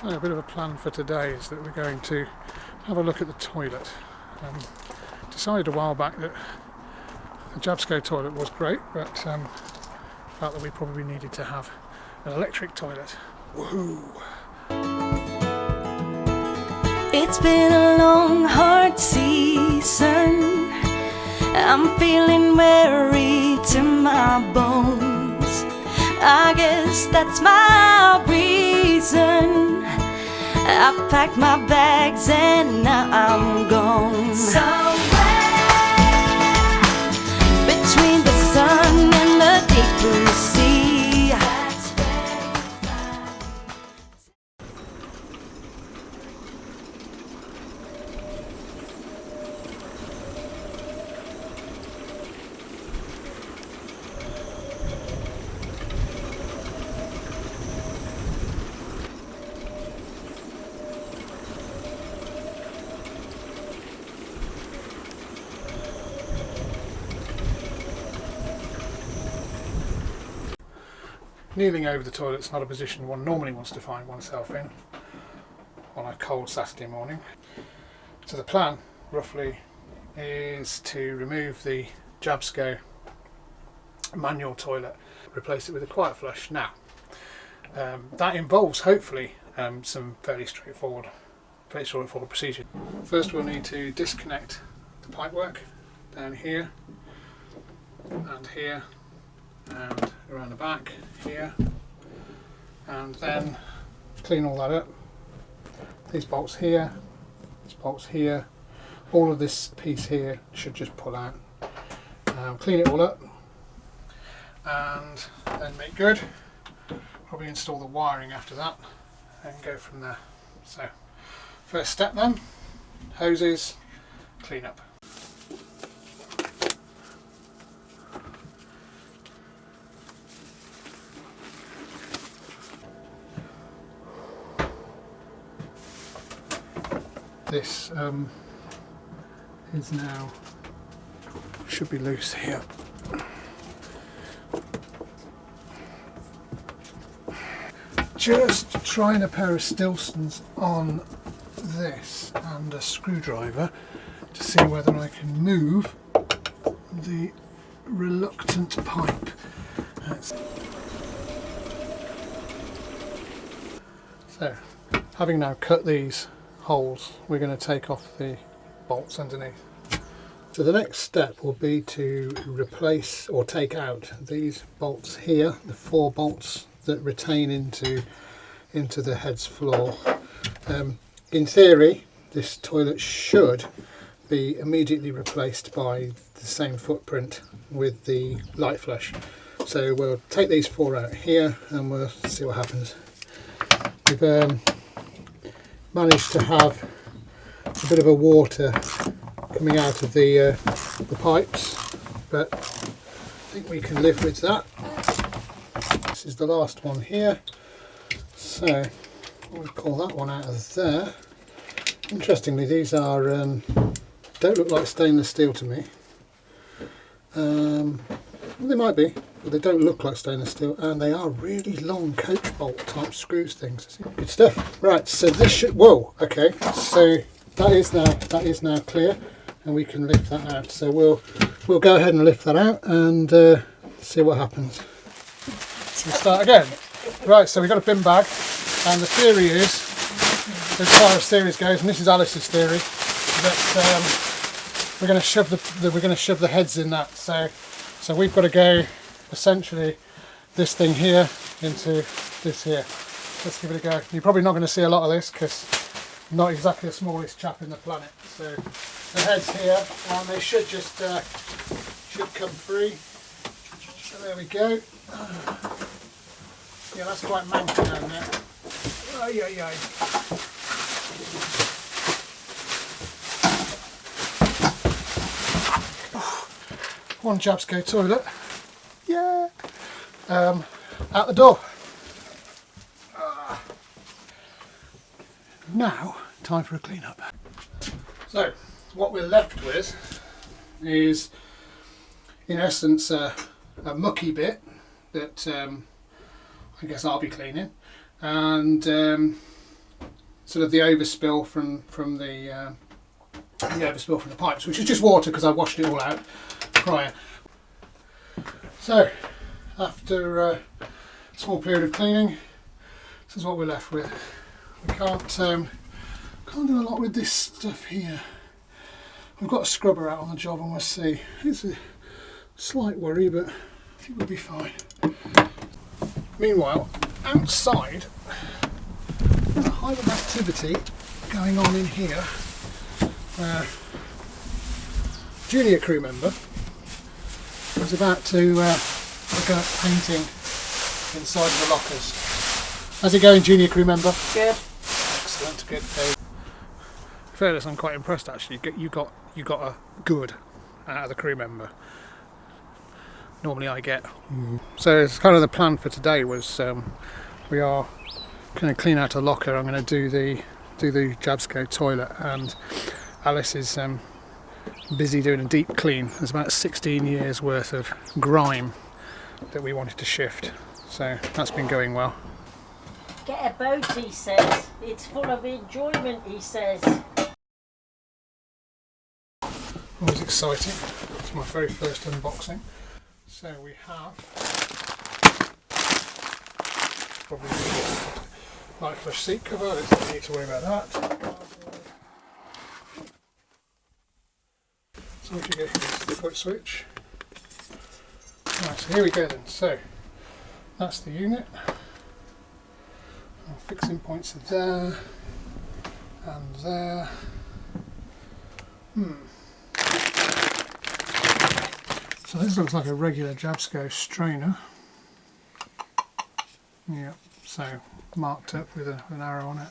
So a bit of a plan for today is that we're going to have a look at the toilet. Decided a while back that the Jabsco toilet was great, but felt that we probably needed to have an electric toilet. Woohoo! It's been a long, hard season. I'm feeling weary to my bones. I guess that's my reason. I've packed my bags and now I'm gone. Somewhere between the sun and the deep blue sea, that's where you find me. Kneeling over the toilet is not a position one normally wants to find oneself in on a cold Saturday morning. So the plan, roughly, is to remove the Jabsco manual toilet, replace it with a quiet flush. Now, that involves, hopefully, some fairly straightforward procedure. First we'll need to disconnect the pipework down here and here and around the back here, and then clean all that up. These bolts here, all of this piece here should just pull out. Clean it all up and then make good. Probably install the wiring after that and go from there. So first step then, hoses, clean up. This is now, should be loose here. Just trying a pair of Stilsons on this and a screwdriver to see whether I can move the reluctant pipe. So, having now cut these holes, we're going to take off the bolts underneath. So the next step will be to replace or take out these bolts here, the 4 bolts that retain into the head's floor. In theory, this toilet should be immediately replaced by the same footprint with the Lite Flush. So we'll take these 4 out here and we'll see what happens. We've managed to have a bit of a water coming out of the pipes, but I think we can live with that. This is the last one here, so we'll pull that one out of there. Interestingly, these are don't look like stainless steel to me. Well, they might be, but they don't look like stainless steel, and they are really long coach bolt type screws things. Good stuff. Right, so this should, whoa, okay, so that is now clear, and we can lift that out. So we'll go ahead and lift that out and see what happens. So we'll start again. Right, so we've got a bin bag, and the theory is, as far as theories goes, and this is Alice's theory, that we're going to shove the heads in that. So we've got to go essentially this thing here into this here. Let's give it a go. You're probably not going to see a lot of this because I'm not exactly the smallest chap in the planet. So the head's here, and they should just should come free. So there we go. Yeah, that's quite manky down there. Ay, ay, ay. One Jabsco toilet. Yeah. Out the door. Now, time for a clean up. So, what we're left with is, in essence, a mucky bit that I guess I'll be cleaning, and sort of the overspill from the overspill from the pipes, which is just water because I washed it all out prior. So after a small period of cleaning, this is what we're left with. We can't do a lot with this stuff here. We've got a scrubber out on the job and we'll see. It's a slight worry, but I think we'll be fine. Meanwhile, outside, there's a hive of activity going on in here. Junior crew member was about to go at painting inside the lockers. How's it going, junior crew member? Good. Excellent, good. In fairness, I'm quite impressed actually. You got a good out of the crew member. Normally I get. So it's kind of the plan for today was we are going to clean out a locker. I'm going to do the Jabsco toilet, and Alice is busy doing a deep clean. There's about 16 years worth of grime that we wanted to shift, so that's been going well. Get a boat, he says. It's full of enjoyment, he says. Always exciting. It's my very first unboxing. So we have probably the Lite Flush seat cover. I don't need to worry about that. So what you get here is the foot switch. Right, so here we go then. So that's the unit. Our fixing points are there and there. So this looks like a regular Jabsco strainer. Yeah, so marked up with an arrow on it.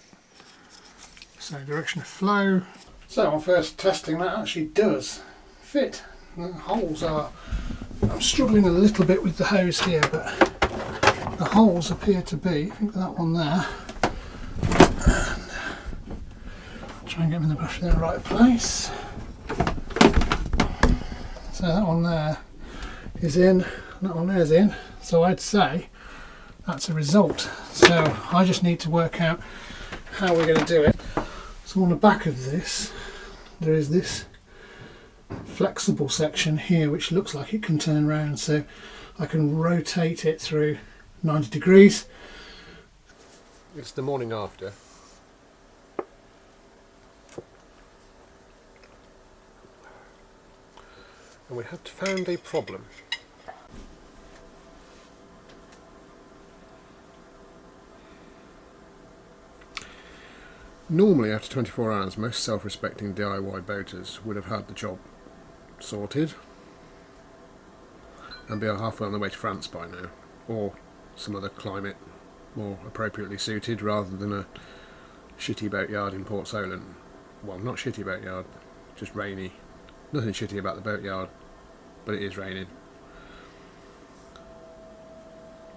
So direction of flow. So on first testing, that actually does fit. The holes are, I'm struggling a little bit with the hose here, but the holes appear to be, I think that one there, and try and get them in the brush in the right place. So that one there is in, that one there is in, so I'd say that's a result. So I just need to work out how we're going to do it. So on the back of this there is this flexible section here which looks like it can turn round, so I can rotate it through 90 degrees. It's the morning after. And we have found a problem. Normally after 24 hours most self-respecting DIY boaters would have had the job sorted and be halfway on their way to France by now, or some other climate more appropriately suited rather than a shitty boatyard in Port Solent. Well, not shitty boatyard, just rainy. Nothing shitty about the boatyard, but it is raining.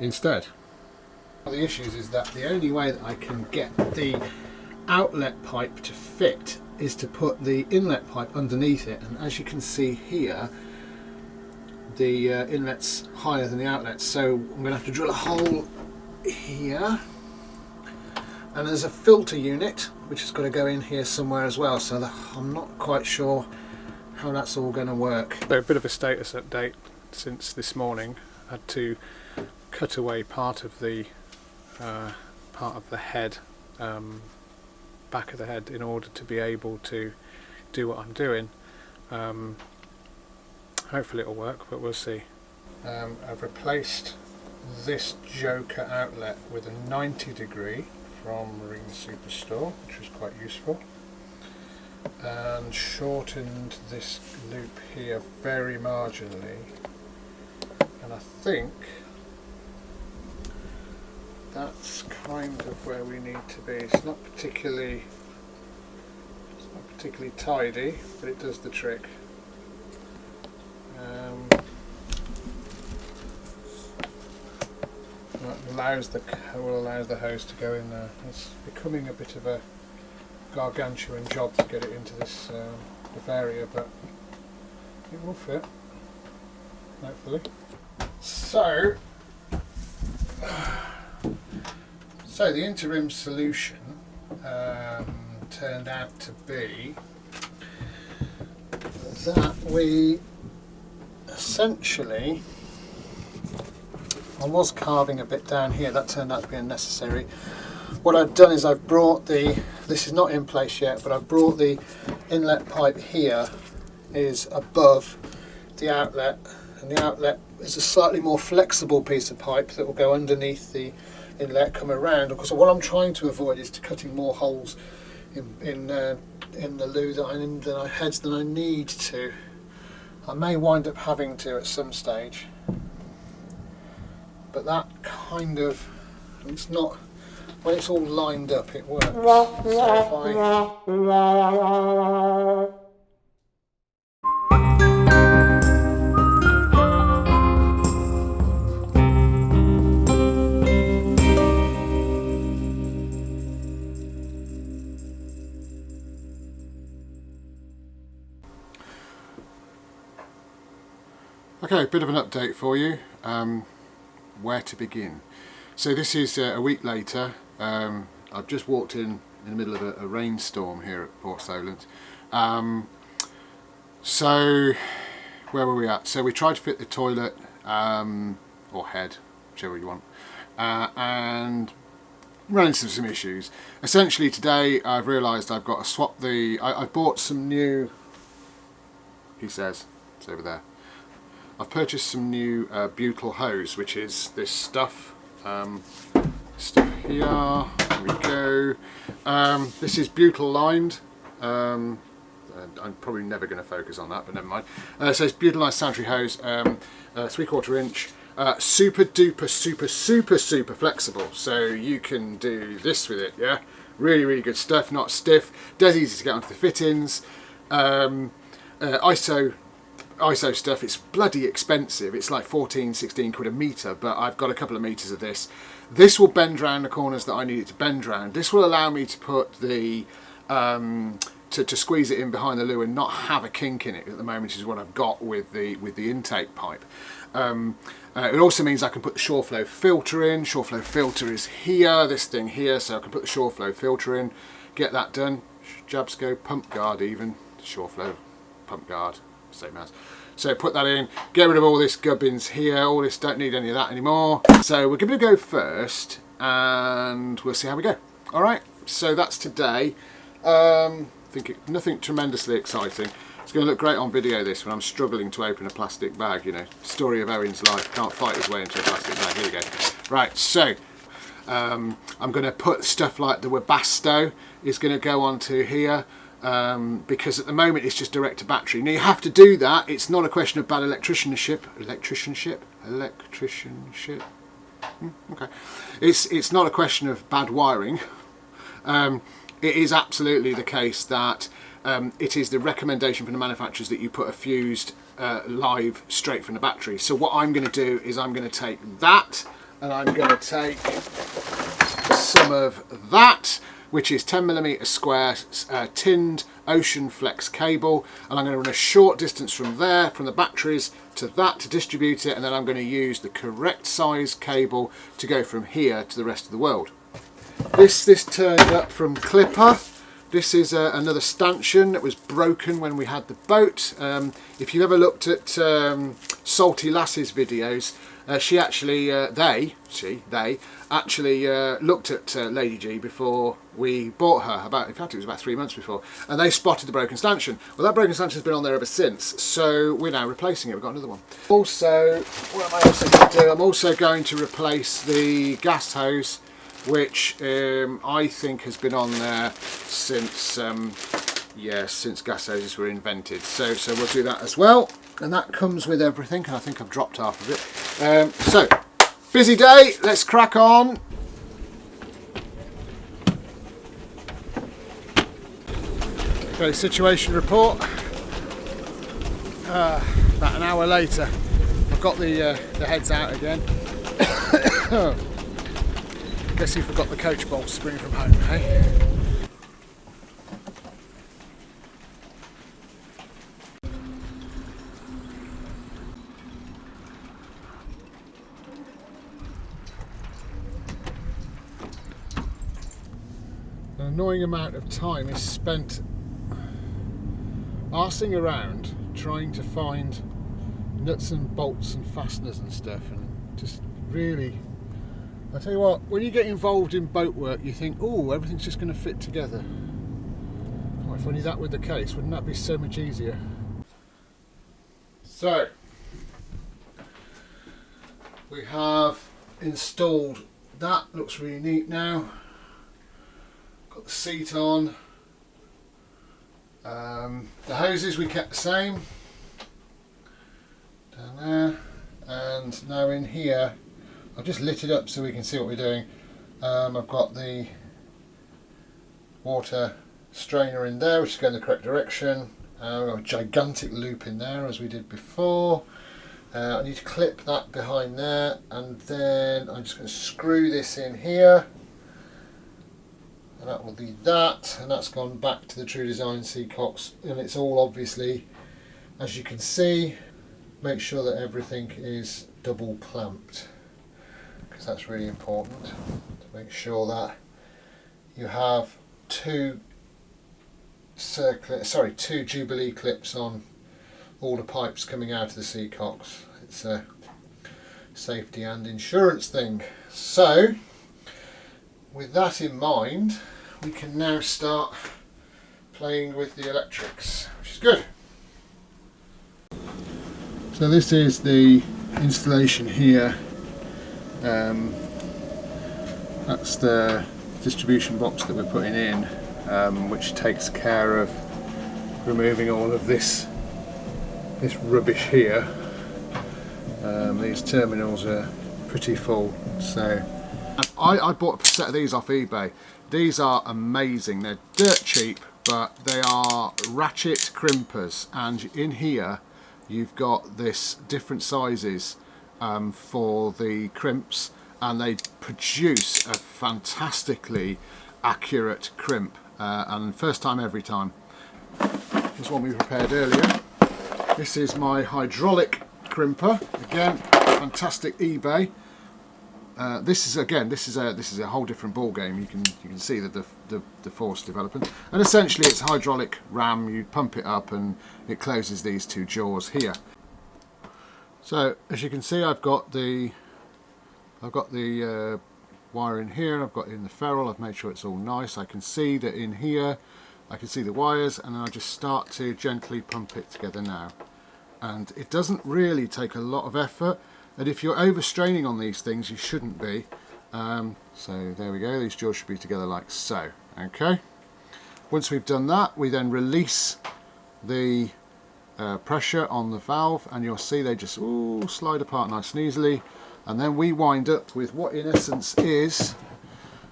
Instead, one of the issues is that the only way that I can get the outlet pipe to fit is to put the inlet pipe underneath it, and as you can see here the inlet's higher than the outlet, so I'm going to have to drill a hole here, and there's a filter unit which has got to go in here somewhere as well, so I'm not quite sure how that's all going to work. So a bit of a status update since this morning. I had to cut away part of the head, back of the head, in order to be able to do what I'm doing. Hopefully it'll work, but we'll see. I've replaced this Joker outlet with a 90 degree from Marine Superstore, which was quite useful, and shortened this loop here very marginally, and I think that's kind of where we need to be. It's not particularly tidy, but it does the trick. That allows the hose to go in there. It's becoming a bit of a gargantuan job to get it into this Bavaria, but it will fit, hopefully. So the interim solution turned out to be that we essentially, I was carving a bit down here, that turned out to be unnecessary. What I've done is I've brought this is not in place yet, but I've brought the inlet pipe here is above the outlet, and the outlet is a slightly more flexible piece of pipe that will go underneath the inlet, come around, because what I'm trying to avoid is cutting more holes in the loo heads than I need to. I may wind up having to at some stage, but that kind of, it's not, when it's all lined up it works. So if I Okay, bit of an update for you. Where to begin? So this is a week later. I've just walked in the middle of a rainstorm here at Port Solent. So where were we at? So we tried to fit the toilet or head, whichever you want, and ran into some issues. Essentially today I've realised I've got to swap I bought some new, he says, it's over there. I've purchased some new butyl hose, which is this stuff. Stuff here. There we go. This is butyl lined. I'm probably never going to focus on that, but never mind. So it's butyl lined sanitary hose, 3/4 inch. Super duper, super flexible. So you can do this with it. Yeah, really good stuff. Not stiff. Dead easy to get onto the fittings. ISO stuff, it's bloody expensive. It's like 14-16 quid a metre, but I've got a couple of metres of this. This will bend round the corners that I need it to bend round. This will allow me to put the to squeeze it in behind the loo and not have a kink in it at the moment, which is what I've got with the intake pipe. It also means I can put the shore flow filter in. Shore flow filter is here, this thing here, so I can put the shore flow filter in, get that done. Jabsco pump guard, even shore flow pump guard, same as. So put that in, get rid of all this gubbins here, all this, don't need any of that anymore. So we're going to go first and we'll see how we go. Alright, so that's today. Nothing tremendously exciting. It's going to look great on video this when I'm struggling to open a plastic bag, you know. Story of Owen's life, can't fight his way into a plastic bag. Here we go. Right, so I'm going to put stuff like the Jabsco is going to go onto here. Because at the moment it's just direct to battery. Now you have to do that. It's not a question of bad electricianship. Okay. It's not a question of bad wiring. It is absolutely the case that it is the recommendation from the manufacturers that you put a fused live straight from the battery. So what I'm going to do is I'm going to take that and I'm going to take some of that, which is 10mm square tinned Ocean Flex cable, and I'm going to run a short distance from there, from the batteries to that to distribute it, and then I'm going to use the correct size cable to go from here to the rest of the world. This turned up from Clipper. This is another stanchion that was broken when we had the boat. If you've ever looked at Salty Lass's videos, they actually looked at LadyG before we bought her. In fact, it was about 3 months before, and they spotted the broken stanchion. Well, that broken stanchion's been on there ever since, so we're now replacing it. We've got another one. Also, what am I also going to do? I'm also going to replace the gas hose, which I think has been on there since since gas hoses were invented. So we'll do that as well, and that comes with everything. And I think I've dropped half of it. So busy day. Let's crack on. Okay, situation report. About an hour later, I've got the heads out again. Guess who forgot the coach bolts to bring from home, hey? annoying amount of time is spent arsing around trying to find nuts and bolts and fasteners and stuff, and just really, I tell you what, when you get involved in boat work you think, oh, everything's just going to fit together. Well, if only that were the case, wouldn't that be so much easier? So we have installed that, looks really neat now. Got the seat on. The hoses we kept the same down there, and now in here I've just lit it up so we can see what we're doing. I've got the water strainer in there, which is going the correct direction. I've got a gigantic loop in there as we did before. I need to clip that behind there, and then I'm just going to screw this in here, and that will be that, and that's gone back to the True Design Seacocks, and it's all obviously, as you can see, make sure that everything is double clamped, because that's really important to make sure that you have two Jubilee clips on all the pipes coming out of the Seacocks. It's a safety and insurance thing. So with that in mind, we can now start playing with the electrics, which is good. So this is the installation here. That's the distribution box that we're putting in, which takes care of removing all of this rubbish here. These terminals are pretty full, so I bought a set of these off eBay. These are amazing. They're dirt cheap, but they are ratchet crimpers, and in here you've got this different sizes for the crimps, and they produce a fantastically accurate crimp, and first time every time. Here's one we prepared earlier. This is my hydraulic crimper, again fantastic eBay. This is a whole different ball game. You can see that the force development, and essentially it's a hydraulic ram. You pump it up and it closes these two jaws here. So as you can see, I've got the wire in here, and I've got it in the ferrule. I've made sure it's all nice. I can see that in here I can see the wires, and then I just start to gently pump it together now. And it doesn't really take a lot of effort, and if you're overstraining on these things, you shouldn't be. So there we go, these jaws should be together like so. Okay, once we've done that, we then release the pressure on the valve, and you'll see they just slide apart nice and easily, and then we wind up with what in essence is,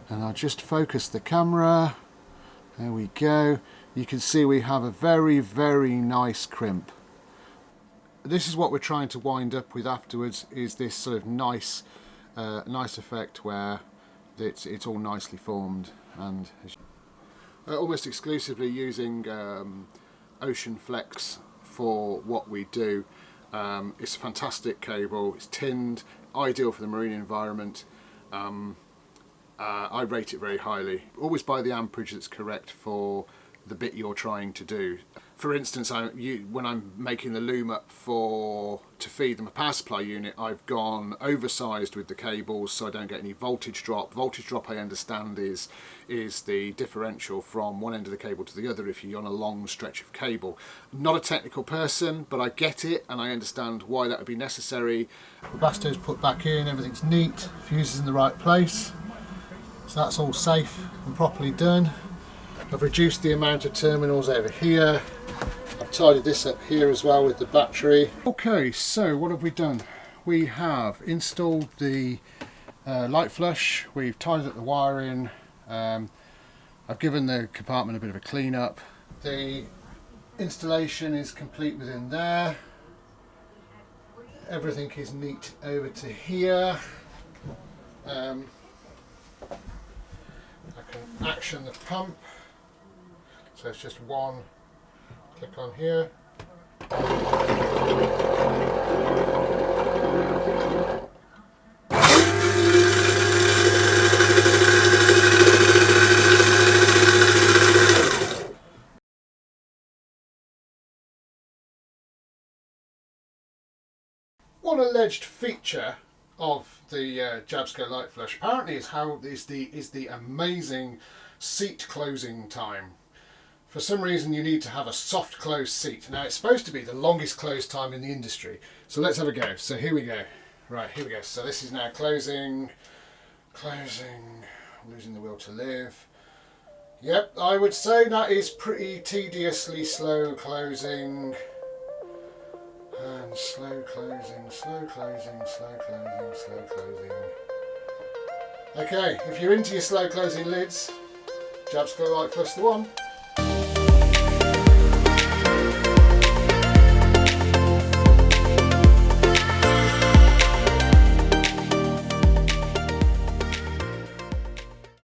and I'll just focus the camera, there we go, you can see we have a very, very nice crimp. This is what we're trying to wind up with afterwards, is this sort of nice effect where it's all nicely formed, and almost exclusively using Ocean Flex for what we do. It's a fantastic cable, it's tinned, ideal for the marine environment. I rate it very highly. Always buy the amperage that's correct for the bit you're trying to do. For instance, when I'm making the loom up to feed them a power supply unit, I've gone oversized with the cables so I don't get any voltage drop. Voltage drop, I understand, is the differential from one end of the cable to the other if you're on a long stretch of cable. Not a technical person, but I get it and I understand why that would be necessary. The Basto's put back in, everything's neat, fuse is in the right place, so that's all safe and properly done. I've reduced the amount of terminals over here. I've tidied this up here as well with the battery. Okay, so what have we done? We have installed the Lite Flush, we've tidied up the wiring, I've given the compartment a bit of a clean up. The installation is complete within there. Everything is neat over to here. I can action the pump. So it's just one click on here. One alleged feature of the Jabsco Lite Flush apparently is the amazing seat closing time. For some reason you need to have a soft close seat. Now it's supposed to be the longest close time in the industry. So let's have a go. So here we go. Right, here we go. So this is now closing, losing the will to live. Yep, I would say that is pretty tediously slow closing. And slow closing, slow closing, slow closing, slow closing. Okay, if you're into your slow closing lids, Jabsco Lite Flush the one.